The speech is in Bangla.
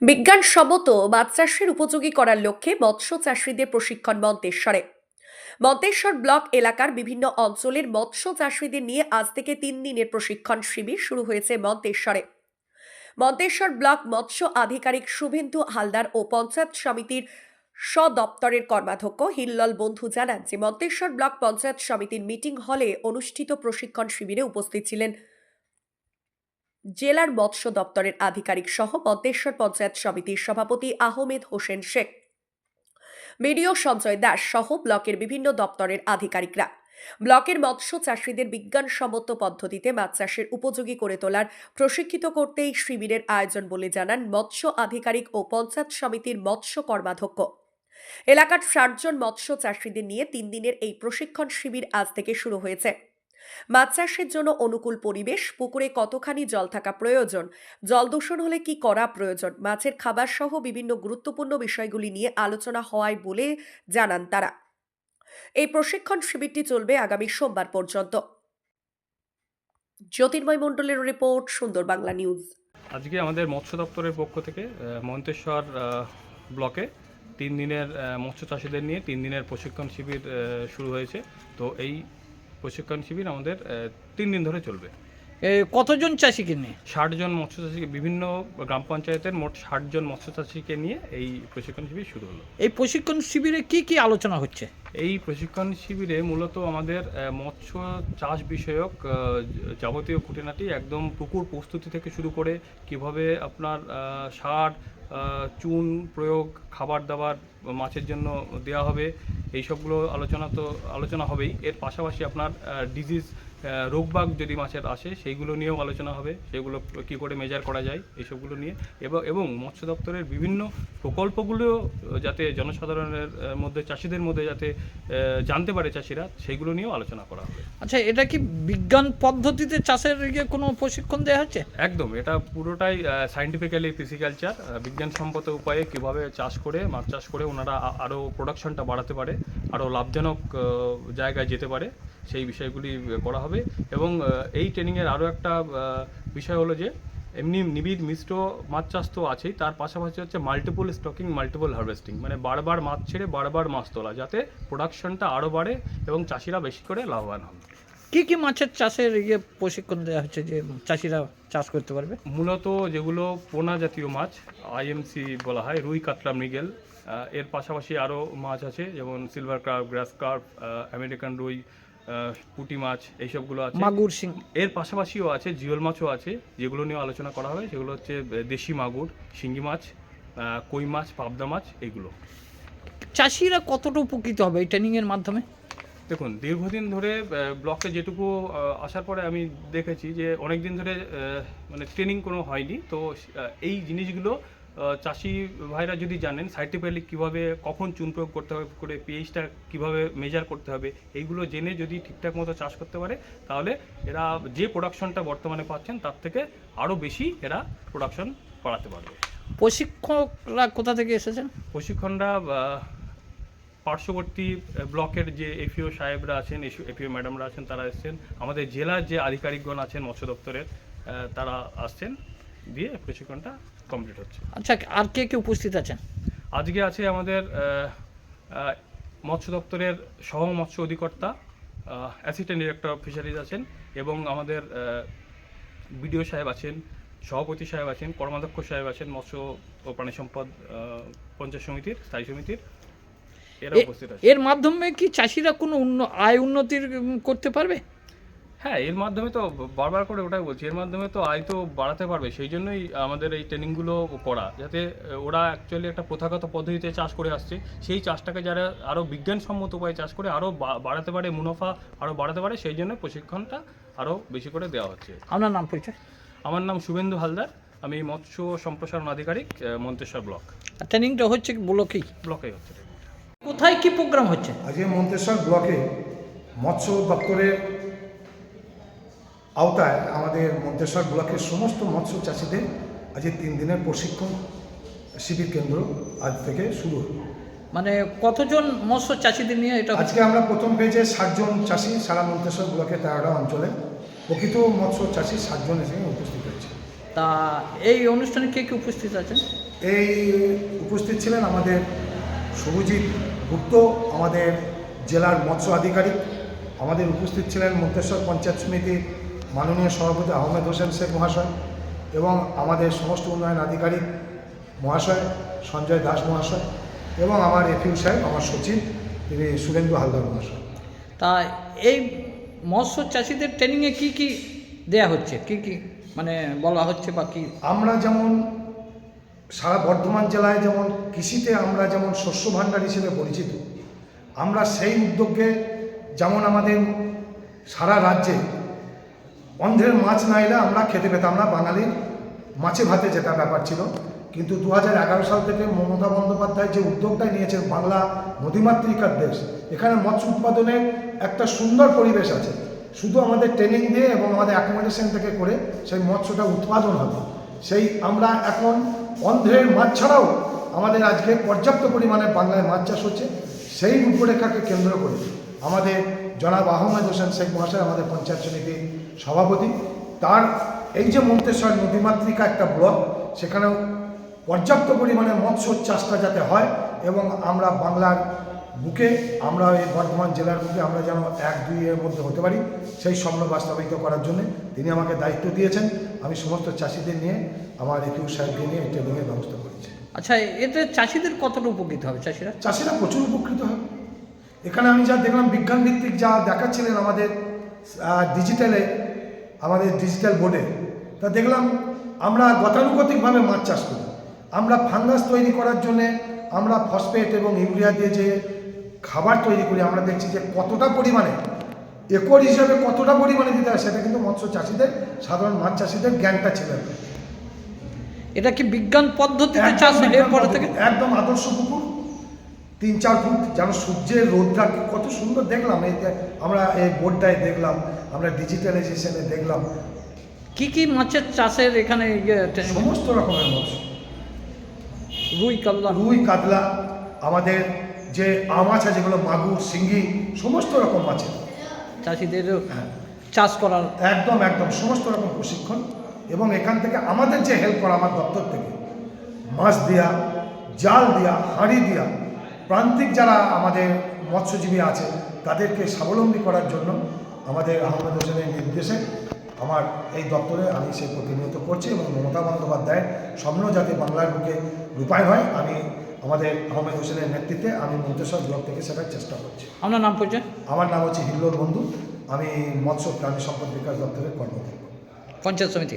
বিজ্ঞানসম্মত মাছ চাষের উপযোগী করার লক্ষ্যে মৎস্য চাষিদের প্রশিক্ষণ মন্তেশ্বর ব্লক এলাকার বিভিন্ন অঞ্চলের মৎস্য চাষিদের নিয়ে আজ থেকে 3 দিনের প্রশিক্ষণ শিবির শুরু হয়েছে মন্তেশ্বর ব্লক মৎস্য আধিকারিক শুভেন্দু হালদার ও পঞ্চায়েত সমিতির সদপ্তরের কর্মাধ্যক্ষ হিল্লল বন্ধু জানান যে মন্তেশ্বর ব্লক পঞ্চায়েত সমিতির মিটিং হলে অনুষ্ঠিত প্রশিক্ষণ শিবিরে উপস্থিত ছিলেন জেলার মৎস্য দপ্তরের আধিকারিক সহ মন্তেশ্বর পঞ্চায়েত সমিতির সভাপতি আহমেদ হোসেন শেখ, বিডিও সঞ্জয় দাস সহ ব্লকের বিভিন্ন দপ্তরের আধিকারিকরা। ব্লকের মৎস্য চাষিদের বিজ্ঞানসম্মত পদ্ধতিতে মাছ চাষের উপযোগী করে তোলার প্রশিক্ষিত করতেই শিবিরের আয়োজন বলে জানান মৎস্য আধিকারিক ও পঞ্চায়েত সমিতির মৎস্য কর্মাধ্যক্ষ। এলাকার 60 জন মৎস্য চাষিদের নিয়ে 3 দিনের এই প্রশিক্ষণ শিবির আজ থেকে শুরু হয়েছে। মাছ চাষের জন্য অনুকূল পরিবেশ, পুকুরে কতখানি জল থাকা প্রয়োজন, জল দূষণ হলে কি করা প্রয়োজন, মাছের খাবার সহ বিভিন্ন গুরুত্বপূর্ণ বিষয়গুলি নিয়ে আলোচনা হয় বলে জানান তারা। এই প্রশিক্ষণ শিবিরটি চলবে আগামী সোমবার পর্যন্ত। জ্যোতির্ময় মণ্ডলের রিপোর্ট, সুন্দর বাংলা নিউজ। আজকে আমাদের মৎস্য দপ্তরের পক্ষ থেকে মন্তেশ্বর ব্লকে 3 দিনের মৎস্য চাষিদের নিয়ে 3 দিনের প্রশিক্ষণ শিবির শুরু হয়েছে। তো এই প্রশিক্ষণ শিবির আমাদের 3 দিন ধরে চলবে। কতজন চাষিকে নিয়ে? 60 জন মৎস্য চাষীকে, বিভিন্ন গ্রাম পঞ্চায়েতের মোট 60 জন মৎস্য চাষীকে নিয়ে এই প্রশিক্ষণ শিবির শুরু হলো। এই প্রশিক্ষণ শিবিরে কি কি আলোচনা হচ্ছে? এই প্রশিক্ষণ শিবিরে মূলত আমাদের মৎস্য চাষ বিষয়ক যাবতীয় খুঁটিনাটি, একদম পুকুর প্রস্তুতি থেকে শুরু করে কিভাবে আপনার সার, চুন প্রয়োগ, খাবার দাবার মাছের জন্য দেওয়া হবে, এই সবগুলো আলোচনা হবেই। এর পাশাপাশি আপনার ডিজিজ, রোগবাগ যদি মাছের আসে সেইগুলো নিয়েও আলোচনা হবে, সেগুলো কী করে মেজার করা যায় এইসবগুলো নিয়ে, এবং মৎস্য দপ্তরের বিভিন্ন প্রকল্পগুলো যাতে জনসাধারণের মধ্যে, চাষিদের মধ্যে যাতে জানতে পারে চাষিরা, সেইগুলো নিয়েও আলোচনা করা হবে। আচ্ছা, এটা কি বিজ্ঞান পদ্ধতিতে চাষের কোনো প্রশিক্ষণ দেওয়া হচ্ছে? একদম, এটা পুরোটাই সায়েন্টিফিক্যালি পিসিকালচার, বিজ্ঞানসম্মত উপায়ে কীভাবে চাষ করে, মাছ চাষ করে ওনারা আরও প্রোডাকশনটা বাড়াতে পারে, আরও লাভজনক জায়গায় যেতে পারে, সেই বিষয়গুলি করা হবে। এবং এই ট্রেনিংয়ের আরও একটা বিষয় হলো যে এমনি নিবিড় মিশ্র মাছ চাষ তো আছেই, তার পাশাপাশি হচ্ছে মাল্টিপল স্টকিং, মাল্টিপল হারভেস্টিং, মানে বারবার মাছ ছেড়ে বারবার মাছ তোলা, যাতে প্রোডাকশনটা আরও বাড়ে এবং চাষিরা বেশি করে লাভবান হন। কি কি মাছের চাষের প্রশিক্ষণ দেওয়া হচ্ছে যে চাষিরা চাষ করতে পারবে? মূলত যেগুলো পোনা জাতীয় মাছ, আইএমসি বলা হয়, রুই, কাতলা, মৃগেল, এর পাশাপাশি আরও মাছ আছে যেমন সিলভার কার্প, গ্রাস কার্প, আমেরিকান রুই, পুঁটি মাছ, এইসবগুলো আছে। মাগুর, শিং, এর পাশাপাশিও আছে জিওল মাছও আছে, যেগুলো নিয়ে আলোচনা করা হবে। সেগুলো হচ্ছে দেশি মাগুর, শিঙ্গি মাছ, কই মাছ, পাবদা মাছ, এইগুলো। চাষিরা কতটা উপকৃত হবে এই ট্রেনিংয়ের মাধ্যমে? দেখুন, দীর্ঘদিন ধরে ব্লকে যেটুকু আসার পরে আমি দেখেছি যে অনেক দিন ধরে মানে ট্রেনিং কোনো হয়নি। তো এই জিনিসগুলো চাষি ভাইরা যদি জানেন সাইন্টিফিক্যালি কীভাবে, কখন চুন প্রয়োগ করতে হবে, করে পিএইচটা কীভাবে মেজার করতে হবে, এইগুলো জেনে যদি ঠিকঠাক মতো চাষ করতে পারে, তাহলে এরা যে প্রোডাকশনটা বর্তমানে পাচ্ছেন তার থেকে আরও বেশি এরা প্রোডাকশন বাড়াতে পারবে। প্রশিক্ষকরা কোথা থেকে এসেছেন? প্রশিক্ষণরা পার্শ্ববর্তী ব্লকের যে এফিও সাহেবরা আছেন, এফিও ম্যাডামরা আছেন, তারা এসছেন। আমাদের জেলার যে আধিকারিকগণ আছেন মৎস্য দপ্তরের, তারা আসছেন, দিয়ে প্রশিক্ষণটা কমপ্লিট হচ্ছে। আচ্ছা, আর কে কে উপস্থিত আছেন? আজকে আছে আমাদের মৎস্য দপ্তরের সহ মৎস্য অধিকর্তা, অ্যাসিস্ট্যান্ট ডিরেক্টর অফ ফিশারিজ আছেন, এবং আমাদের বিডিও সাহেব আছেন, সভাপতি সাহেব আছেন, কর্মাধ্যক্ষ সাহেব আছেন, মৎস্য ও প্রাণী সম্পদ পঞ্চায়েত সমিতির, স্থায়ী সমিতির, এরা উপস্থিত আছে। এর মাধ্যমে কি চাষিরা কোনো আয় উন্নতির করতে পারবে? হ্যাঁ, এর মাধ্যমে তো বারবার করে ওটাই বলছি, এর মাধ্যমে তো আয় তো বাড়াতে পারবে। সেই জন্যই আমাদের এই ট্রেনিংগুলো করা, যাতে ওরা অ্যাকচুয়ালি একটা প্রথাগত পদ্ধতিতে চাষ করে আসছে, সেই চাষটাকে যারা আরও বিজ্ঞানসম্মত উপায়ে চাষ করে আরও বাড়াতে পারে, মুনাফা আরও বাড়াতে পারে, সেই জন্য প্রশিক্ষণটা আরও বেশি করে দেওয়া হচ্ছে। আপনার নাম, পরিচয়? আমার নাম শুভেন্দু হালদার, আমি মৎস্য সম্প্রসারণ আধিকারিক, মন্তেশ্বর ব্লক। ট্রেনিংটা হচ্ছে ব্লকেই হচ্ছে। কোথায় কি প্রোগ্রাম হচ্ছে? আজকে মন্তেশ্বর ব্লকে মৎস্য দপ্তরের আওতায় আমাদের মন্তেশ্বর ব্লকের সমস্ত মৎস্য চাষিদের আজকে 3 দিনের প্রশিক্ষণ শিবির কেন্দ্র আজ থেকে শুরু হলো। মানে কতজন মৎস্য চাষিদের নিয়ে এটা? আজকে আমরা প্রথম পেজে 60 জন চাষি, সারা মন্তেশ্বর ব্লকে 13টা অঞ্চলে প্রকৃত মৎস্য চাষি 60 জন এসে উপস্থিত হচ্ছে। তা এই অনুষ্ঠানে কে কে উপস্থিত আছেন? এই উপস্থিত ছিলেন আমাদের শুভজিৎ গুপ্ত, আমাদের জেলার মৎস্য আধিকারিক। আমাদের উপস্থিত ছিলেন মন্তেশ্বর পঞ্চায়েত সমিতির মাননীয় সভাপতি আহমেদ হোসেন শেখ মহাশয় এবং আমাদের সমস্ত উন্নয়ন আধিকারিক মহাশয় সঞ্জয় দাস মহাশয় এবং আমার এফিউ সাহেব, আমার সচিব তিনি সুরেন্দ্র হালদার মহাশয়। তা এই মৎস্য চাষিদের ট্রেনিংয়ে কি কি দেয়া হচ্ছে, কি কি মানে বলা হচ্ছে বা কি? আমরা যেমন সারা বর্ধমান জেলায় যেমন কৃষিতে আমরা যেমন শস্য ভাণ্ডার হিসেবে পরিচিত, আমরা সেই উদ্যোগে যেমন আমাদের সারা রাজ্যে অন্ধ্রের মাছ না এলে আমরা খেতে পেতাম না, বাঙালির মাছে ভাতে যেটা ব্যাপার ছিল। কিন্তু 2011 সাল থেকে মমতা বন্দ্যোপাধ্যায় যে উদ্যোগটা নিয়েছেন, বাংলা নদীমাতৃকার দেশ, এখানে মৎস্য উৎপাদনের একটা সুন্দর পরিবেশ আছে। শুধু আমাদের ট্রেনিং দিয়ে এবং আমাদের অ্যাকোমোডেশন থেকে করে সেই মৎস্যটা উৎপাদন হবে। সেই আমরা এখন অন্ধ্রের মাছ ছাড়াও আমাদের আজকে পর্যাপ্ত পরিমাণে বাংলায় মাছ চাষ হচ্ছে। সেই রূপরেখাকে কেন্দ্র করে আমাদের জনাব আহমেদ হোসেন শেখ মহাশয়, আমাদের পঞ্চায়েত সমিতির সভাপতি, তার এই যে মন্তেশ্বর নদীমাতৃকা একটা ব্লক, সেখানেও পর্যাপ্ত পরিমাণে মৎস্য চাষটা যাতে হয় এবং আমরা বাংলার বুকে, আমরা এই বর্ধমান জেলার বুকে আমরা যেন 1-2 এর মধ্যে হতে পারি, সেই স্বপ্ন বাস্তবায়িত করার জন্য তিনি আমাকে দায়িত্ব দিয়েছেন। আমি সমস্ত চাষিদের নিয়ে, আমার এফিউ সাহেবকে নিয়ে এই ট্রেনিংয়ের ব্যবস্থা করেছি। আচ্ছা, এতে চাষিদের কতটা উপকৃত হবে? চাষিরা প্রচুর উপকৃত হবে। এখানে আমি যা দেখলাম, বিজ্ঞান ভিত্তিক যা দেখাচ্ছিলেন আমাদের ডিজিটালে, আমাদের ডিজিটাল বোর্ডে, তা দেখলাম আমরা গতানুগতিকভাবে মাছ চাষ করি। আমরা ফাঙ্গাস তৈরি করার জন্যে আমরা ফসফেট এবং ইউরিয়া দিয়ে যে খাবার তৈরি করি, আমরা দেখছি যে কতটা পরিমাণে একর হিসাবে কতটা পরিমাণে দিতে হয়, সেটা কিন্তু মৎস্য চাষিদের, সাধারণ মাছ চাষিদের জ্ঞানটা ছিল না। এটা কি বিজ্ঞান পদ্ধতিতে চাষ হয় এরপরে থেকে? একদম আদর্শ পুকুর, 3-4 ফুট, যেন সূর্যের রোদটা কত সুন্দর দেখলাম। এই আমরা এই বোর্ডটায় দেখলাম, আমরা ডিজিটালাইজেশনে দেখলাম। কি কি মাছের চাষের এখানে সমস্ত রকমের মৎস্য, রুই কাতলা, আমাদের যে মাছ আছে যেগুলো মাগুর, শিঙ্গি, সমস্ত রকম মাছের চাষিদের চাষ করার একদম সমস্ত রকম প্রশিক্ষণ। এবং এখান থেকে আমাদের যে হেল্প করা, আমার দপ্তর থেকে মাছ দেওয়া, জাল দেওয়া, হাঁড়ি দেওয়া, প্রান্তিক যারা আমাদের মৎস্যজীবী আছে তাদেরকে স্বাবলম্বী করার জন্য আমাদের আহমেদ হোসেনের নির্দেশে আমার এই দপ্তরে আমি সেই প্রতিনিয়ত করছি এবং মমতা বন্দ্যোপাধ্যায়ের স্বপ্ন যাতে বাংলার বুকে রূপায়ণ হয়, আমি আমাদের আহমেদ হোসেনের নেতৃত্বে আমি মন্তেশ্বর ব্লক থেকে সেটার চেষ্টা করছি। আপনার নাম পরিচয়? আমার নাম হচ্ছে হিল্লোল বন্ধু, আমি মৎস্য প্রাণী সম্পদ বিকাশ দপ্তরের কর্মকর্তা, পঞ্চায়েত সমিতি।